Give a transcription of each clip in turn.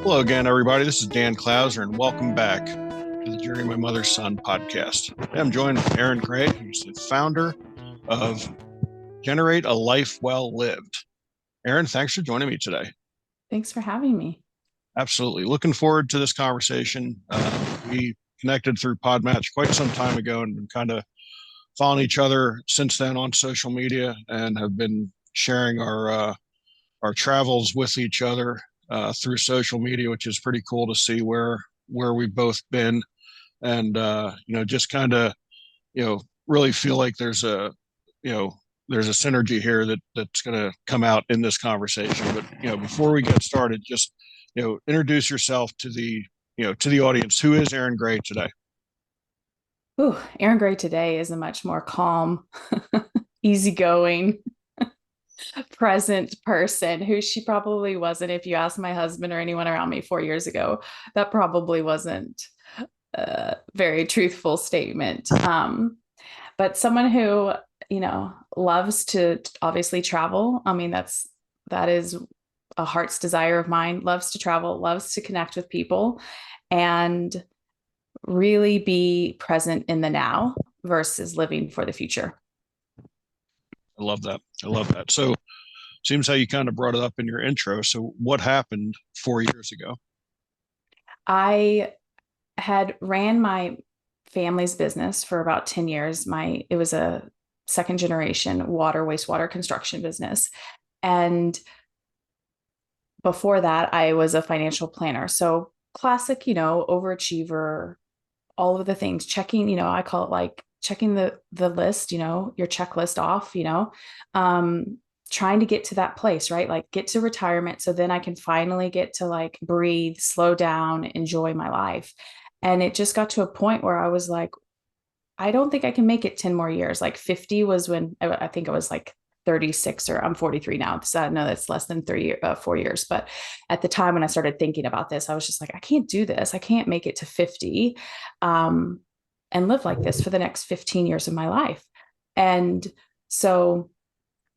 Hello again, everybody. This is Dan Clouser, and welcome back to the Journey of My Mother's Son podcast. Today I'm joined with Erin Gray, who's the founder of Generate a Life Well Lived. Erin, thanks for joining me today. Thanks for having me. Absolutely. Looking forward to this conversation. We connected through Podmatch quite some time ago and been kind of following each other since then on social media and have been sharing our travels with each other through social media, which is pretty cool to see where we've both been, and just kind of really feel like there's a synergy here that's going to come out in this conversation. But before we get started, just introduce yourself to the audience. Who is Erin Gray today? Ooh, Erin Gray today is a much more calm, easygoing, present person who she probably wasn't if you asked my husband or anyone around me 4 years ago. That probably wasn't a very truthful statement. But someone who, loves to obviously travel. I mean, that is a heart's desire of mine, loves to travel, loves to connect with people, and really be present in the now versus living for the future. I love that. I love that. So, seems how you kind of brought it up in your intro. So, what happened 4 years ago? I had ran my family's business for about 10 years. It was a second generation wastewater construction business. And before that, I was a financial planner. So classic, overachiever, all of the things, checking, I call it like checking the list, your checklist off, trying to get to that place, right? Like get to retirement. So then I can finally get to like breathe, slow down, enjoy my life. And it just got to a point where I was like, I don't think I can make it 10 more years. Like 50 was when I think I was like 36, or I'm 43 now. So I know that's less than 4 years. But at the time when I started thinking about this, I was just like, I can't do this. I can't make it to 50 and live like this for the next 15 years of my life. And so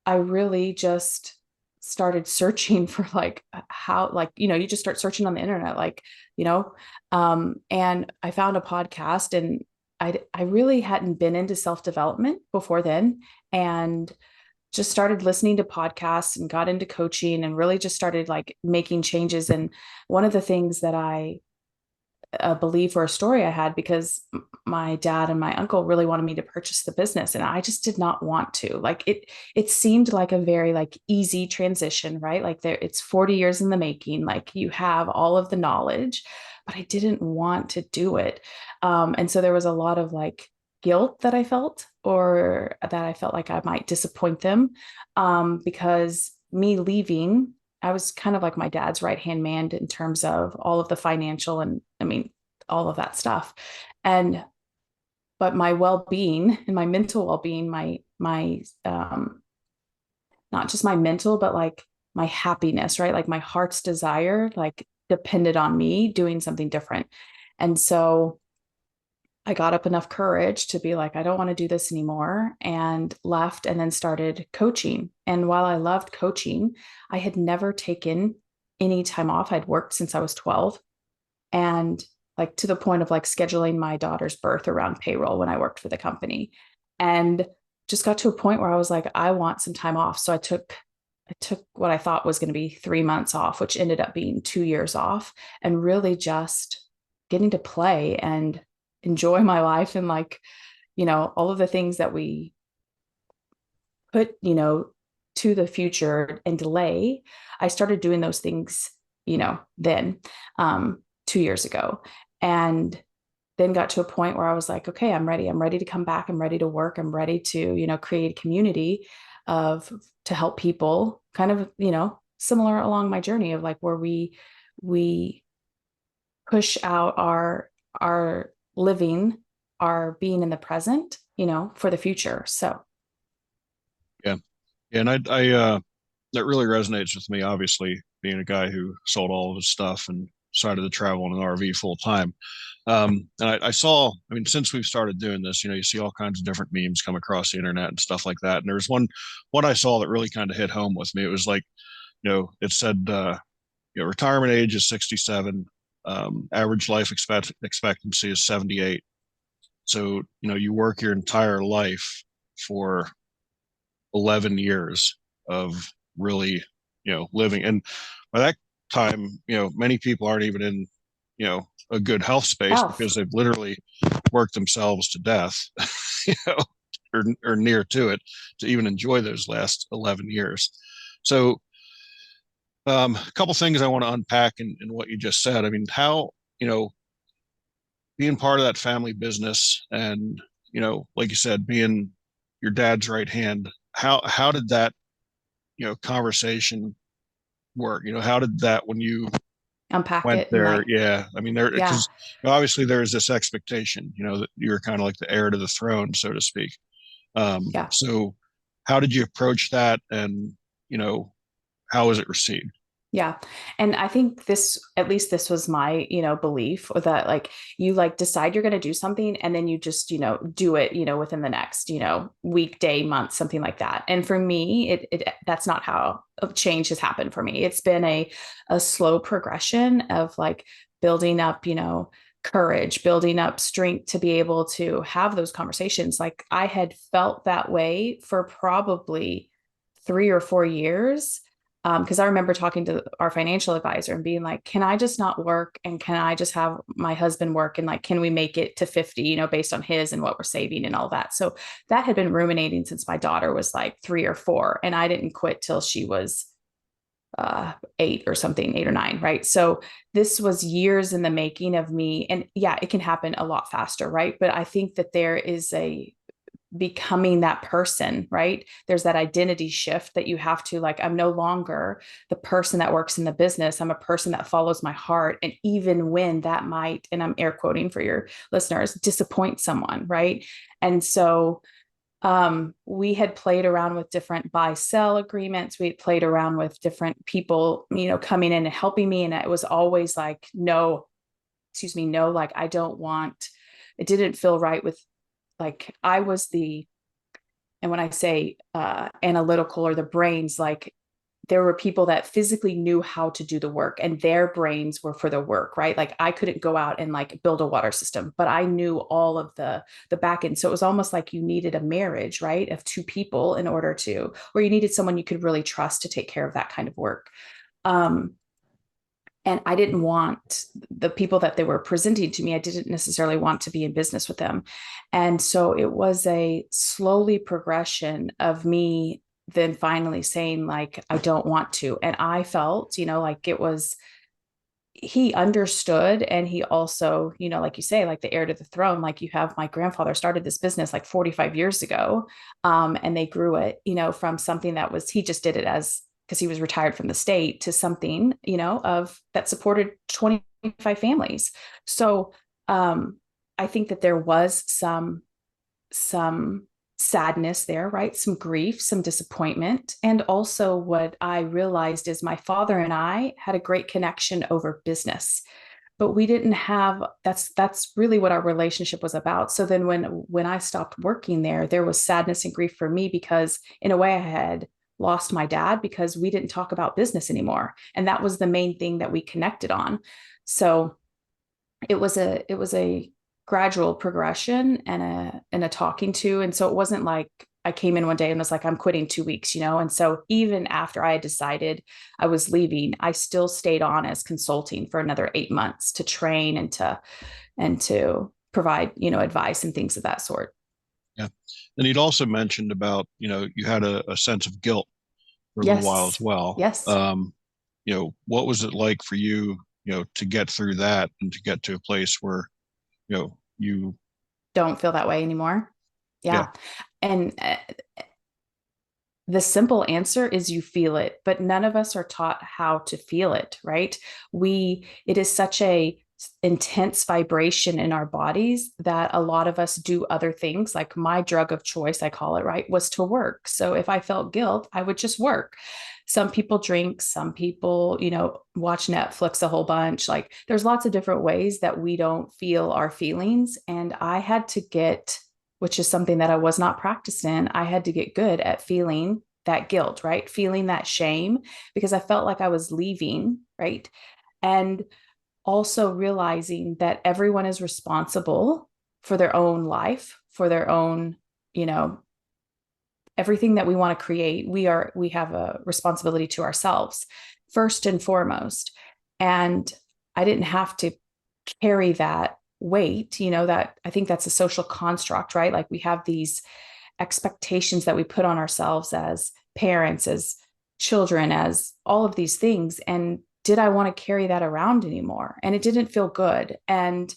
I really just started searching for like how, like, you just start searching on the internet, like, and I found a podcast, and I really hadn't been into self-development before then, and just started listening to podcasts and got into coaching and really just started like making changes. And one of the things that I belief or a story I had, because my dad and my uncle really wanted me to purchase the business, and I just did not want to. Like it seemed like a very like easy transition, right? Like it's 40 years in the making, like you have all of the knowledge, but I didn't want to do it. And so there was a lot of like guilt that I felt, or that I felt like I might disappoint them, because me leaving, I was kind of like my dad's right hand man in terms of all of the financial and I mean, all of that stuff. And, but my well being and my mental well being, not just my mental, but like my happiness, right? Like my heart's desire, like depended on me doing something different. And so I got up enough courage to be like, I don't want to do this anymore, and left and then started coaching. And while I loved coaching, I had never taken any time off. I'd worked since I was 12, and like to the point of like scheduling my daughter's birth around payroll when I worked for the company. And just got to a point where I was like, I want some time off. So I took what I thought was going to be 3 months off, which ended up being 2 years off, and really just getting to play and enjoy my life, and like, all of the things that we put, to the future and delay. I started doing those things, then 2 years ago. And then got to a point where I was like, okay, I'm ready. I'm ready to come back. I'm ready to work. I'm ready to, create a community of to help people kind of, similar along my journey of like where we push out our living, our being in the present, for the future. So Yeah, yeah, and that really resonates with me. Obviously, being a guy who sold all of his stuff and decided to travel in an RV full time. And I saw, I mean, since we've started doing this, you see all kinds of different memes come across the internet and stuff like that. And there was one I saw that really kind of hit home with me. It was like, it said, retirement age is 67. Average life expectancy is 78. So, you work your entire life for 11 years of really, living. And by that time, many people aren't even in, a good health space Health. because they've literally worked themselves to death, you know, or near to it to even enjoy those last 11 years. So, a couple things I want to unpack in what you just said. I mean, how, being part of that family business and, like you said, being your dad's right hand, how did that, conversation work? How did that, when you Unpack went it and there? like, Yeah. I mean, there, yeah, because obviously there's this expectation, that you're kind of like the heir to the throne, so to speak. yeah. So how did you approach that? And, you know, how was it received? Yeah. And I think this, at least this was my, belief, or that like you like decide you're going to do something and then you just, do it, within the next, week, day, month, something like that. And for me, that's not how change has happened for me. It's been a slow progression of like building up, courage, building up strength to be able to have those conversations. Like I had felt that way for probably 3 or 4 years, because I remember talking to our financial advisor and being like, can I just not work? And can I just have my husband work? And like, can we make it to 50, based on his and what we're saving and all that? So that had been ruminating since my daughter was like 3 or 4. And I didn't quit till she was 8 or something, 8 or 9. Right. So this was years in the making of me. And yeah, it can happen a lot faster. Right. But I think that there is a becoming that person, right? There's that identity shift that you have to like, I'm no longer the person that works in the business. I'm a person that follows my heart. And even when that might, and I'm air quoting for your listeners, disappoint someone, right? And so we had played around with different buy sell agreements. We had played around with different people, coming in and helping me. And it was always like, no, excuse me, no, like I don't want, it didn't feel right with, like I was the, and when I say analytical or the brains, like there were people that physically knew how to do the work and their brains were for the work, right? Like I couldn't go out and like build a water system, but I knew all of the back end. So it was almost like you needed a marriage, right, of two people in order to, or you needed someone you could really trust to take care of that kind of work. Um, and I didn't want the people that they were presenting to me, I didn't necessarily want to be in business with them. And so it was a slowly progression of me then finally saying like I don't want to. And I felt, like it was, he understood, and he also, like you say, like the heir to the throne, like you have, my grandfather started this business like 45 years ago, and they grew it, from something that was, he just did it as, because he was retired from the state, to something, of that supported 25 families. So I think that there was some sadness there, right? Some grief, some disappointment. And also, what I realized is my father and I had a great connection over business, but we didn't have, that's really what our relationship was about. So then when I stopped working there was sadness and grief for me, because in a way I had lost my dad because we didn't talk about business anymore. And that was the main thing that we connected on. So it was a gradual progression and a talking to. And so it wasn't like I came in one day and was like, I'm quitting 2 weeks. And so even after I had decided I was leaving, I still stayed on as consulting for another 8 months to train and to provide, advice and things of that sort. Yeah. And he'd also mentioned about, you had a sense of guilt for a little while as Yes. well. Yes. What was it like for you, to get through that and to get to a place where, you, Don't feel that way anymore. yeah, Yeah. And the simple answer is you feel it, but none of us are taught how to feel it, right? It is such a intense vibration in our bodies that a lot of us do other things. Like my drug of choice, I call it, right, was to work. So if I felt guilt, I would just work. Some people drink, some people, watch Netflix a whole bunch. Like there's lots of different ways that we don't feel our feelings. And I had to get, which is something that I was not practiced in, I had to get good at feeling that guilt, right? Feeling that shame because I felt like I was leaving, right? And also realizing that everyone is responsible for their own life, for their own, you know, everything that we want to create. We have a responsibility to ourselves first and foremost. And I didn't have to carry that weight, that I think that's a social construct, right? Like we have these expectations that we put on ourselves as parents, as children, as all of these things. And did I want to carry that around anymore? And it didn't feel good. And,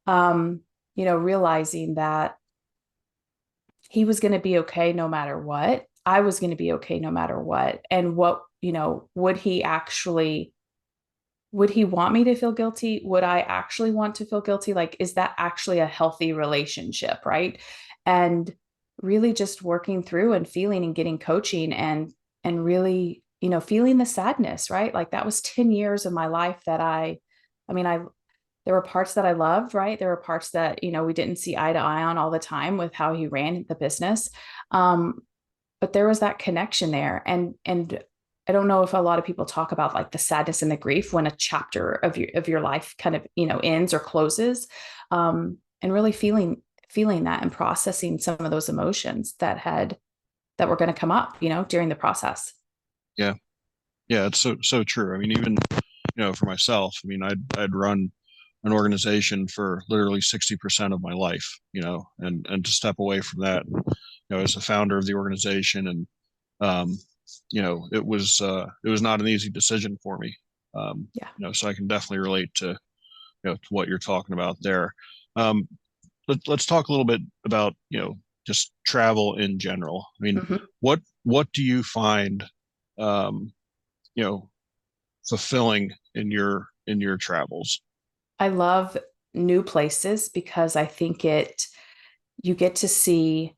realizing that he was going to be okay no matter what. I was going to be okay no matter what. And what, would he want me to feel guilty? Would I actually want to feel guilty? Like, is that actually a healthy relationship? Right. And really just working through and feeling and getting coaching and really, feeling the sadness, right? Like that was 10 years of my life that there were parts that I loved, right? There were parts that, we didn't see eye to eye on all the time with how he ran the business. But there was that connection there. And I don't know if a lot of people talk about like the sadness and the grief when a chapter of your life kind of, ends or closes. And really feeling that and processing some of those emotions that were going to come up, during the process. Yeah. Yeah. It's so true. I mean, even, for myself, I mean, I'd run an organization for literally 60% of my life, and to step away from that, as a founder of the organization. And, um, it was not an easy decision for me. Yeah. So I can definitely relate to what you're talking about there. Um, let's talk a little bit about, just travel in general. I mean, Mm-hmm. what do you find, um, you know, fulfilling in your travels? I love new places because I think you get to see,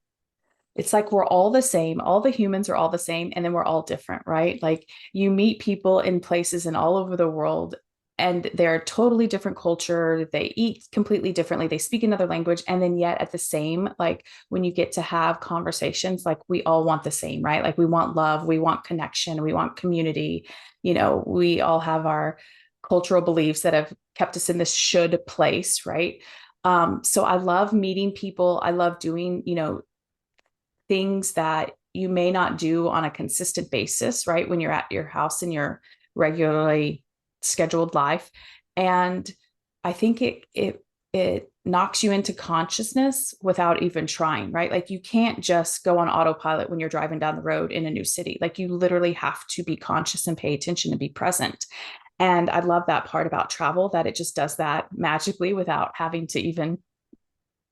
it's like we're all the same. All the humans are all the same, and then we're all different, right? Like you meet people in places and all over the world, and they're totally different culture. They eat completely differently. They speak another language. And then yet at the same, like when you get to have conversations, like we all want the same, right? Like we want love, we want connection, we want community. We all have our cultural beliefs that have kept us in this should place, right? So I love meeting people. I love doing, things that you may not do on a consistent basis, right? When you're at your house in your regularly scheduled life. And I think it knocks you into consciousness without even trying, right? Like you can't just go on autopilot when you're driving down the road in a new city. Like you literally have to be conscious and pay attention and be present. And I love that part about travel, that it just does that magically without having to even,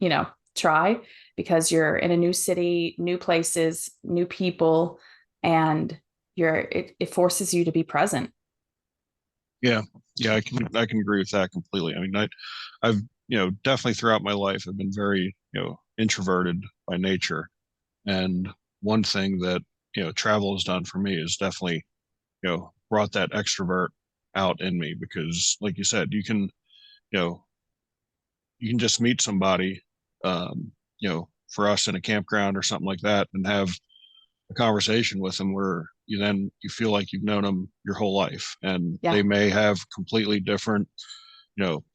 you know, try, because you're in a new city, new places, new people, and it forces you to be present. Yeah, yeah, I can agree with that completely. I mean, I've definitely throughout my life I've been very introverted by nature, and one thing that travel has done for me is definitely brought that extrovert out in me, because like you said, you know you can just meet somebody, for us in a campground or something like that, and have a conversation with them where you feel like you've known them your whole life, and Yeah. they may have completely different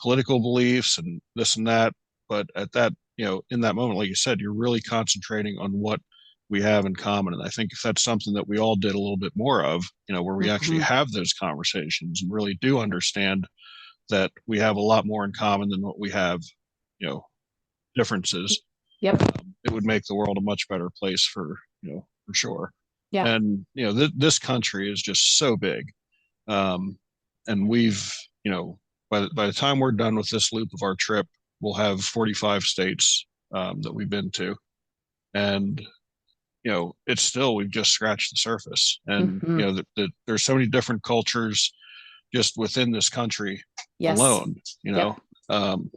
political beliefs and this and that, but at that in that moment, like you said, you're really concentrating on what we have in common. And I think if that's something that we all did a little bit more of, where we actually Mm-hmm. have those conversations and really do understand that we have a lot more in common than what we have you know differences, Yep. it would make the world a much better place for sure. Yeah. And this country is just so big, um, and we've by the time we're done with this loop of our trip, we'll have 45 states that we've been to, and it's still, we've just scratched the surface. And Mm-hmm. there's so many different cultures just within this country Yes. alone. Yep. Um,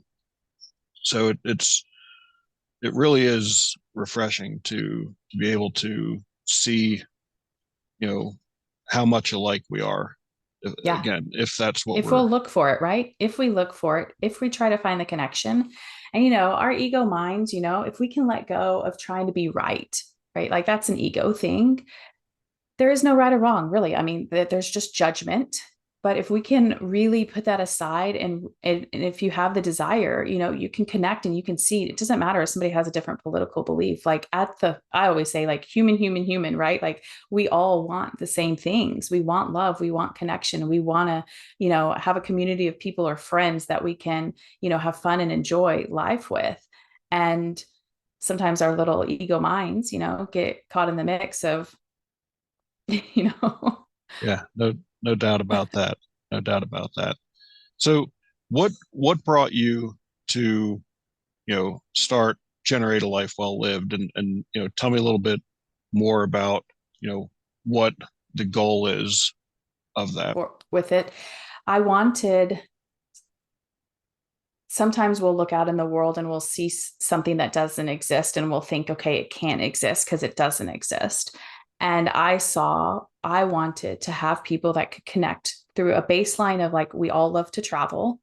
so it really is refreshing to be able to see you know how much alike we are. Yeah. Again, if that's what If we're we'll look for it, right? If we look for it, if we try to find the connection, and our ego minds, if we can let go of trying to be right, right? Like that's an ego thing. there is no right or wrong, really. I mean, there's just judgment. But if we can really put that aside, and if you have the desire, you can connect and you can see. It doesn't matter if somebody has a different political belief. Like I always say, like human, human, human, right? Like we all want the same things. We want love. We want connection. We want to, have a community of people or friends that we can, have fun and enjoy life with. And sometimes our little ego minds, get caught in the mix of, you know. Yeah, no doubt about that. No doubt about that. So what brought you to, start Generate a Life Well Lived, and tell me a little bit more about, what the goal is of that. With it. I wanted, sometimes we'll look out in the world and we'll see something that doesn't exist and we'll think, okay, it can't exist because it doesn't exist. And I wanted to have people that could connect through a baseline of like, we all love to travel.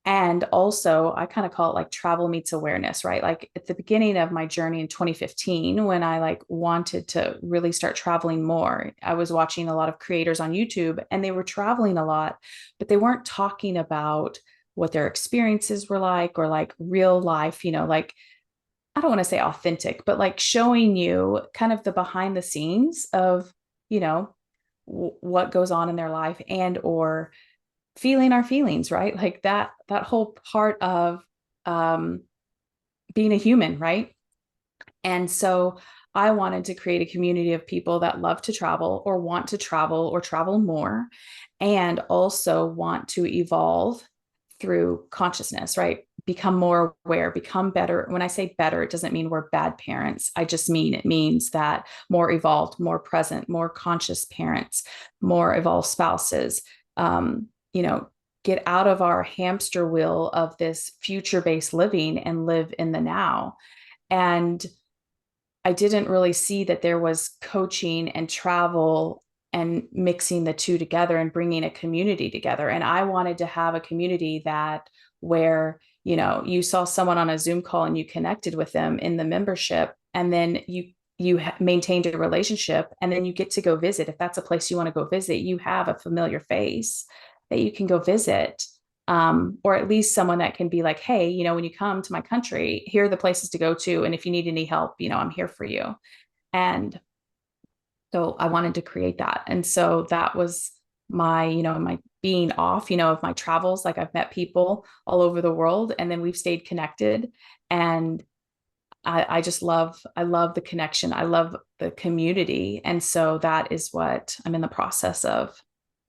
And also, I kind of call it like travel meets awareness, right? Like at the beginning of my journey in 2015, when I like wanted to really start traveling more, I was watching a lot of creators on YouTube and they were traveling a lot, but they weren't talking about what their experiences were like or like real life, like I don't want to say authentic, but like showing you kind of the behind the scenes of, you know, what goes on in their life and or feeling our feelings, right? Like that whole part of um being a human, right? And so I wanted to create a community of people that love to travel or want to travel or travel more and also want to evolve through consciousness, right? Become more aware, become better. When I say better, it doesn't mean we're bad parents. I just mean it means that more evolved, more present, more conscious parents, more evolved spouses, you know, get out of our hamster wheel of this future based living and live in the now. And I didn't really see that there was coaching and travel and mixing the two together and bringing a community together. And I wanted to have a community that where, you saw someone on a Zoom call and you connected with them in the membership, and then you maintained a relationship, and then you get to go visit. If that's a place you want to go visit, you have a familiar face that you can go visit, or at least someone that can be like, hey, when you come to my country, here are the places to go to. And if you need any help, I'm here for you. And so I wanted to create that. And so that was my being off, of my travels. Like I've met people all over the world and then we've stayed connected. And I love the connection. I love the community. And so that is what I'm in the process of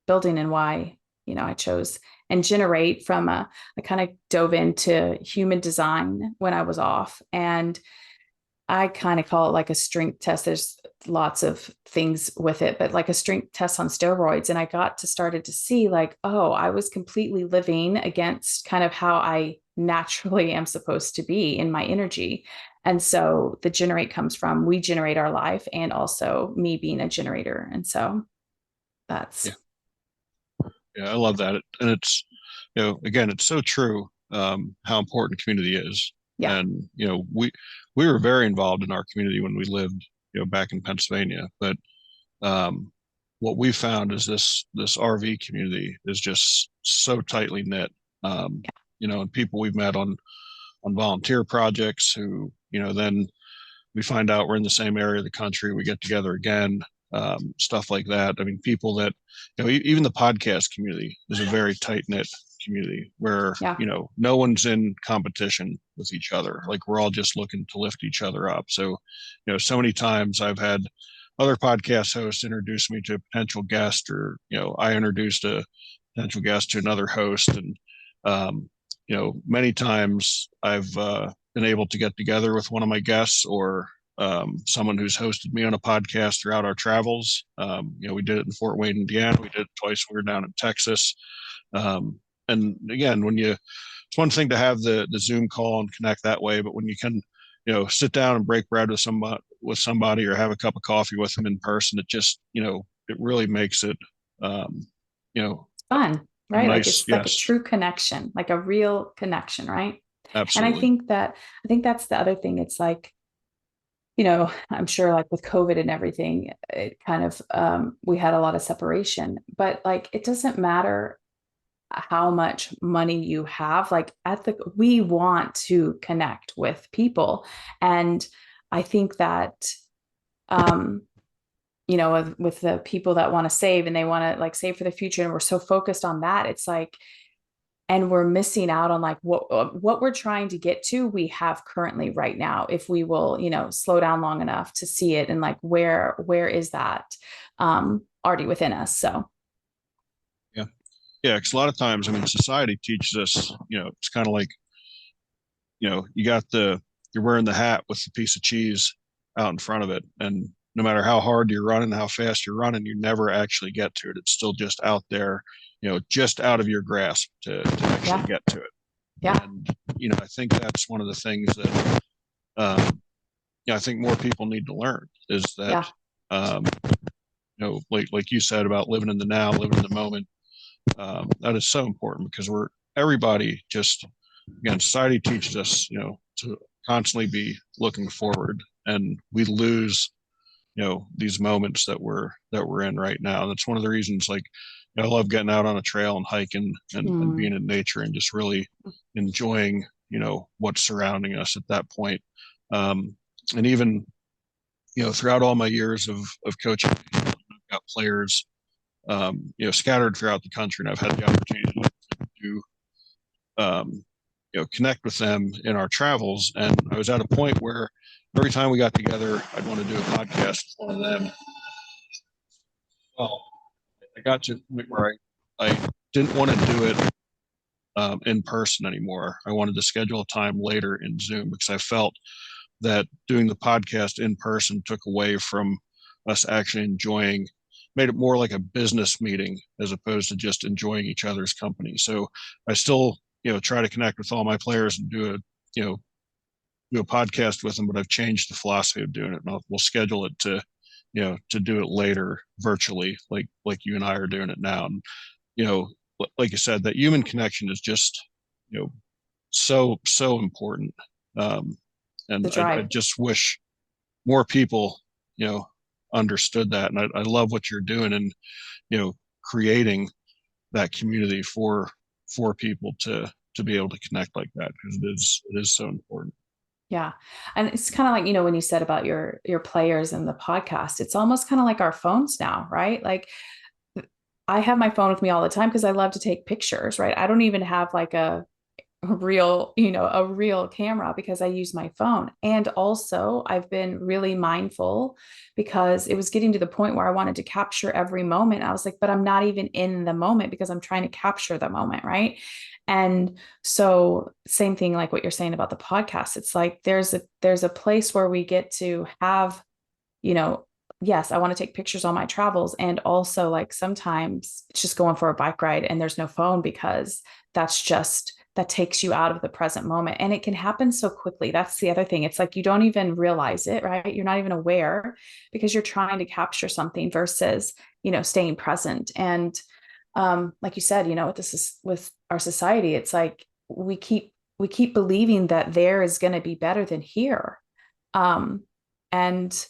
building and why, I chose and generate from I kind of dove into human design when I was off. And I kind of call it like a strength test. There's lots of things with it, but like a strength test on steroids. And I got to started to see like, oh, I was completely living against kind of how I naturally am supposed to be in my energy. And so the generate comes from we generate our life and also me being a generator. And so that's, Yeah, yeah, I love that. And it's, again, it's so true, how important community is. yeah, And, we were very involved in our community when we lived, back in Pennsylvania. But um, what we found is this RV community is just so tightly knit. And people we've met on volunteer projects who, then we find out we're in the same area of the country. We get together again, stuff like that. I mean, people that, even the podcast community is a very tight knit community where, yeah. no one's in competition with each other. Like we're all just looking to lift each other up. So, so many times I've had other podcast hosts introduce me to a potential guest, or, I introduced a potential guest to another host. And, many times I've been able to get together with one of my guests or someone who's hosted me on a podcast throughout our travels. We did it in Fort Wayne, Indiana. We did it twice when we were down in Texas. Um, and again, it's one thing to have the Zoom call and connect that way, but when you can, sit down and break bread with somebody or have a cup of coffee with them in person, it just, it really makes it, you know, Fun, a right? Like nice, it's like a yes, true connection, like a real connection, right? And absolutely. I think that's the other thing. It's like I'm sure like with COVID and everything, it kind of, we had a lot of separation, but like, it doesn't matter how much money you have, like we want to connect with people. And I think that, um, with the people that want to save and they want to like save for the future, and we're so focused on that, it's like, and we're missing out on like what we're trying to get to, we have currently right now, if we will, slow down long enough to see it, and like where is that already within us. So Yeah. Yeah. Because a lot of times, I mean, society teaches us, it's kind of like, you're wearing the hat with the piece of cheese out in front of it. And no matter how hard you're running, how fast you're running, you never actually get to it. It's still just out there, just out of your grasp to actually yeah, get to it. yeah, And, I think that's one of the things that, I think more people need to learn is that, yeah, um, like you said about living in the now, living in the moment, that is so important because everybody just, again, society teaches us, to constantly be looking forward, and we lose, these moments that we're in right now. And that's one of the reasons, like, I love getting out on a trail and hiking and being mm, in nature and just really enjoying, what's surrounding us at that point. Um, and even, throughout all my years of coaching, I've got players, scattered throughout the country, and I've had the opportunity to, connect with them in our travels. And I was at a point where every time we got together, I'd want to do a podcast with one of them. Well, I got to the point where I didn't want to do it in person anymore. I wanted to schedule a time later in Zoom because I felt that doing the podcast in person took away from us actually enjoying, made it more like a business meeting as opposed to just enjoying each other's company. So I still, try to connect with all my players and you know, do a podcast with them, but I've changed the philosophy of doing it. And we'll schedule it to do it later virtually, like you and I are doing it now. And, you know, like you said, that human connection is just, you know, so important. Um, the and I drive. just wish more people, you know, understood that. And I love what you're doing and, creating that community for people to be able to connect like that because it is so important. Yeah. And it's kind of like, when you said about your players and the podcast, it's almost kind of like our phones now, right? Like I have my phone with me all the time because I love to take pictures, right? I don't even have like a real camera because I use my phone. And also, I've been really mindful because it was getting to the point where I wanted to capture every moment. I was like, but I'm not even in the moment because I'm trying to capture the moment, right? And so, same thing like what you're saying about the podcast. It's like there's a place where we get to have, you know, yes, I want to take pictures on my travels. And also, like, sometimes it's just going for a bike ride and there's no phone because that takes you out of the present moment. And it can happen so quickly. That's the other thing. It's like you don't even realize it, right? You're not even aware because you're trying to capture something versus, staying present. And like you said, with with our society, it's like we keep believing that there is going to be better than here. Um, and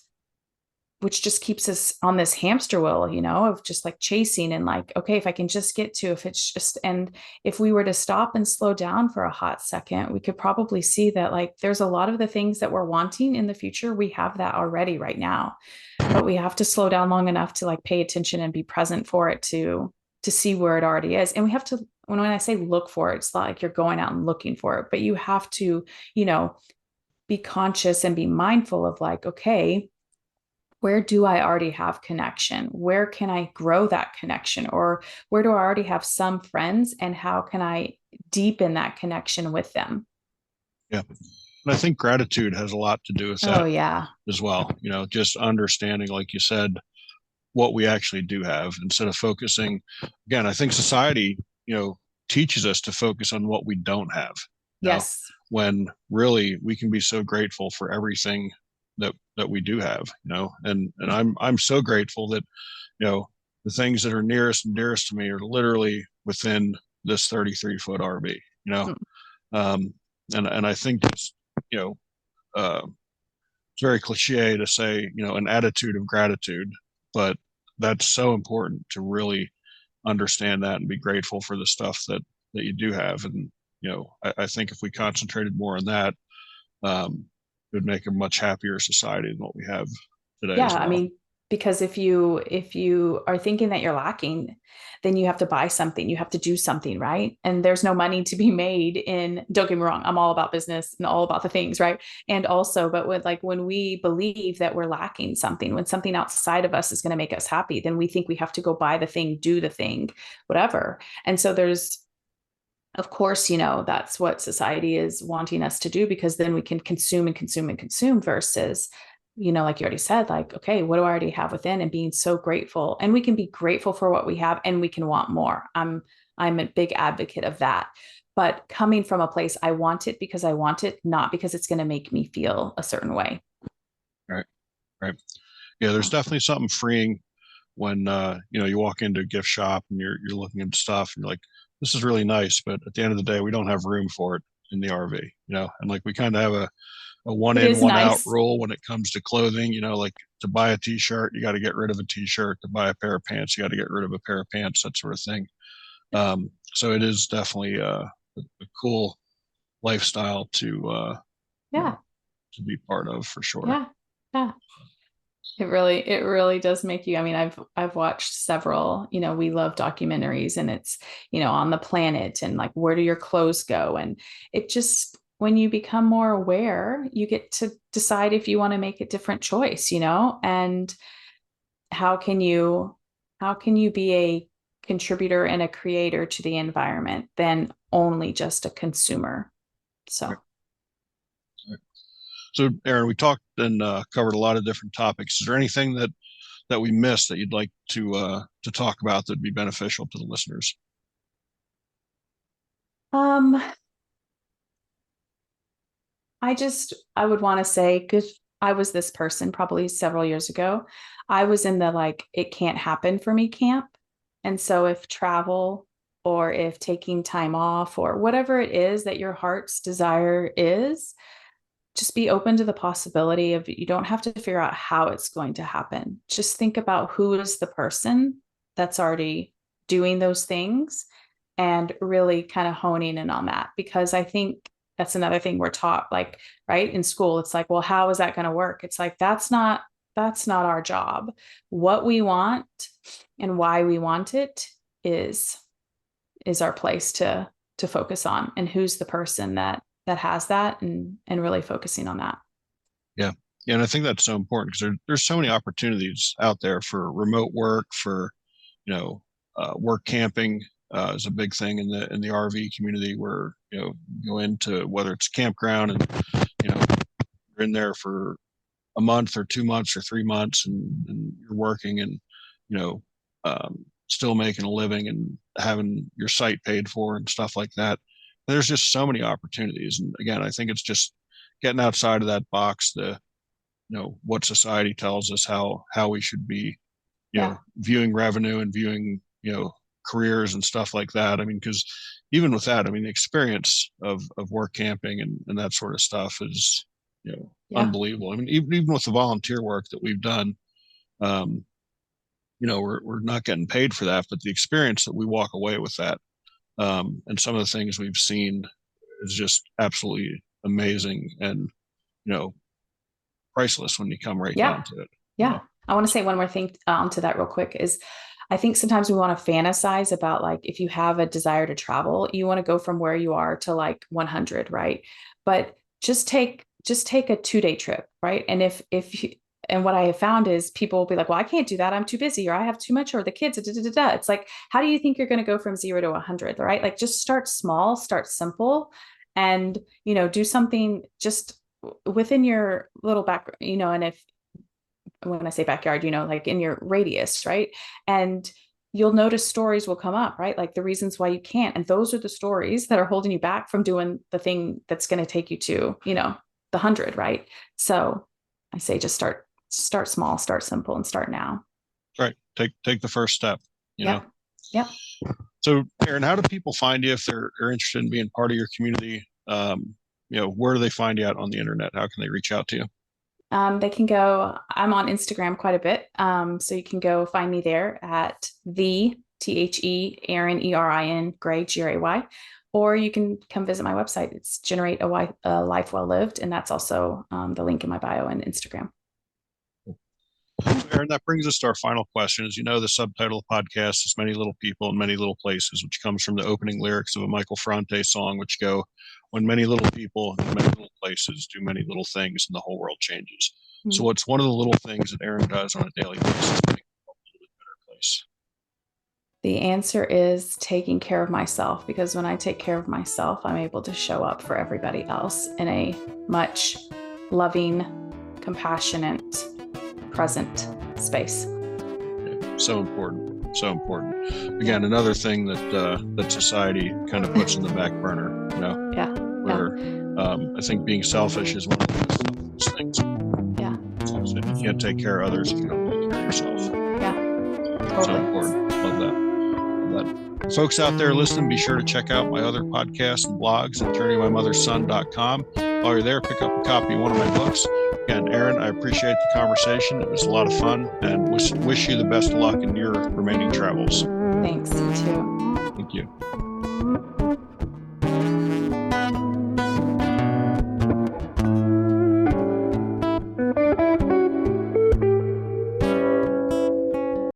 which just keeps us on this hamster wheel, of just like chasing and like, okay, if I can just get to, if it's just, and if we were to stop and slow down for a hot second, we could probably see that like there's a lot of the things that we're wanting in the future. We have that already right now, but we have to slow down long enough to like pay attention and be present for it to see where it already is. And we have to, when I say look for it, it's not like you're going out and looking for it, but you have to, you know, be conscious and be mindful of like, okay, where do I already have connection? Where can I grow that connection? Or where do I already have some friends and how can I deepen that connection with them? Yeah. And I think gratitude has a lot to do with Oh, that yeah. as well. Just understanding, like you said, what we actually do have instead of focusing. Again, I think society, teaches us to focus on what we don't have. You know, Yes. when really we can be so grateful for everything that we do have. And I'm so grateful that the things that are nearest and dearest to me are literally within this 33-foot RV. You know, Mm. um, and I think just you know. Uh, it's very cliche to say, an attitude of gratitude, but that's so important to really understand that and be grateful for the stuff that you do have. And, I think if we concentrated more on that, it would make a much happier society than what we have today Yeah, as I well. mean, because if you are thinking that you're lacking, then you have to buy something, you have to do something, right? And there's no money to be made in, don't get me wrong, I'm all about business and all about the things, right? And also, but with like when we believe that we're lacking something, when something outside of us is going to make us happy, then we think we have to go buy the thing, do the thing, whatever. And so there's, of course, that's what society is wanting us to do, because then we can consume and consume and consume versus, like you already said, like, okay, what do I already have within, and being so grateful. And we can be grateful for what we have, and we can want more. I'm a big advocate of that. But coming from a place, I want it because I want it, not because it's going to make me feel a certain way. Right. Right. Yeah. There's definitely something freeing when, you walk into a gift shop and you're looking at stuff and you're like, this is really nice, but at the end of the day, we don't have room for it in the RV, and like we kind of have a one It in, is one out nice. rule when it comes to clothing. Like to buy a t-shirt, you got to get rid of a t-shirt. To buy a pair of pants, you got to get rid of a pair of pants, that sort of thing. So it is definitely a cool lifestyle you Yeah. know, to be part of for sure. Yeah. Yeah. It really does make you. I mean, I've watched several, we love documentaries, and it's, on the planet, and like, where do your clothes go? And it just, when you become more aware, you get to decide if you want to make a different choice, and how can you, how can you be a contributor and a creator to the environment than only just a consumer? Right. So, So, Erin, we talked and covered a lot of different topics. Is there anything that we missed that you'd like to talk about that'd be beneficial to the listeners? um, I would want to say, because I was this person probably several years ago. I was in the like, it can't happen for me camp. And so if travel, or if taking time off, or whatever it is that your heart's desire is, just be open to the possibility of, you don't have to figure out how it's going to happen. Just think about who is the person that's already doing those things, and really kind of honing in on that. Because I think that's another thing we're taught, like, right, in school, it's like, well, how is that going to work? It's like, that's not our job. What we want and why we want it is is our place to focus on, and who's the person that has that, and really focusing on that. Yeah. Yeah, and I think that's so important because there's so many opportunities out there for remote work, for work camping is a big thing in the RV community where go into whether it's campground and you're in there for a month or 2 months or 3 months and you're working and you know still making a living and having your site paid for and stuff like that. There's just so many opportunities, and again, I think it's just getting outside of that box. The what society tells us how we should be Yeah. viewing revenue and viewing careers and stuff like that. I mean, because even with that, I mean, the experience of work camping and that sort of stuff is Yeah. unbelievable. I mean, even with the volunteer work that we've done, um, we're not getting paid for that, but the experience that we walk away with that, and some of the things we've seen is just absolutely amazing and you know priceless when you come right Yeah. down to it. You Yeah. know, I want to say one more thing onto that real quick is, I think sometimes we want to fantasize about, like, if you have a desire to travel, you want to go from where you are to like 100, right? But just take a 2 day trip, right? And if you, and what I have found is people will be like, well, I can't do that. I'm too busy, or I have too much, or the kids, da, da, da, da. It's like, how do you think you're going to go from 0 to 100, right? Like, just start small, start simple, and, do something just within your little back, and if, when I say backyard, like in your radius, right? And you'll notice stories will come up, right? Like the reasons why you can't. And those are the stories that are holding you back from doing the thing that's going to take you to, the 100, right? So I say, just start small, start simple, and start now. right? Take the first step. You know. Yep. Yep. So, Erin, how do people find you if they're interested in being part of your community? Where do they find you out on the internet? How can they reach out to you? They can go, I'm on Instagram quite a bit. So you can go find me there at Erin, Erin, Gray, Gray. Or you can come visit my website. It's Generate a Life Well Lived. And that's also the link in my bio and Instagram. Erin, that brings us to our final question. As you know, the subtitle of the podcast is Many Little People in Many Little Places, which comes from the opening lyrics of a Michael Franti song, which go, when many little people in many little places do many little things and the whole world changes. So what's one of the little things that Erin does on a daily basis to make the world a little bit better place? The answer is taking care of myself, because when I take care of myself, I'm able to show up for everybody else in a much loving, compassionate, present space. So important. So important. Again, another thing that society kind of puts in the back burner, Yeah. where I think being selfish is one of those things. Yeah. So you can't take care of others if you don't take care of yourself. Yeah. Totally. So important. Love that. Folks out there listening, be sure to check out my other podcasts and blogs at journeymymotherson.com. While you're there, pick up a copy of one of my books. Again, Erin, I appreciate the conversation. It was a lot of fun, and wish you the best of luck in your remaining travels. Thanks. You too. Thank you.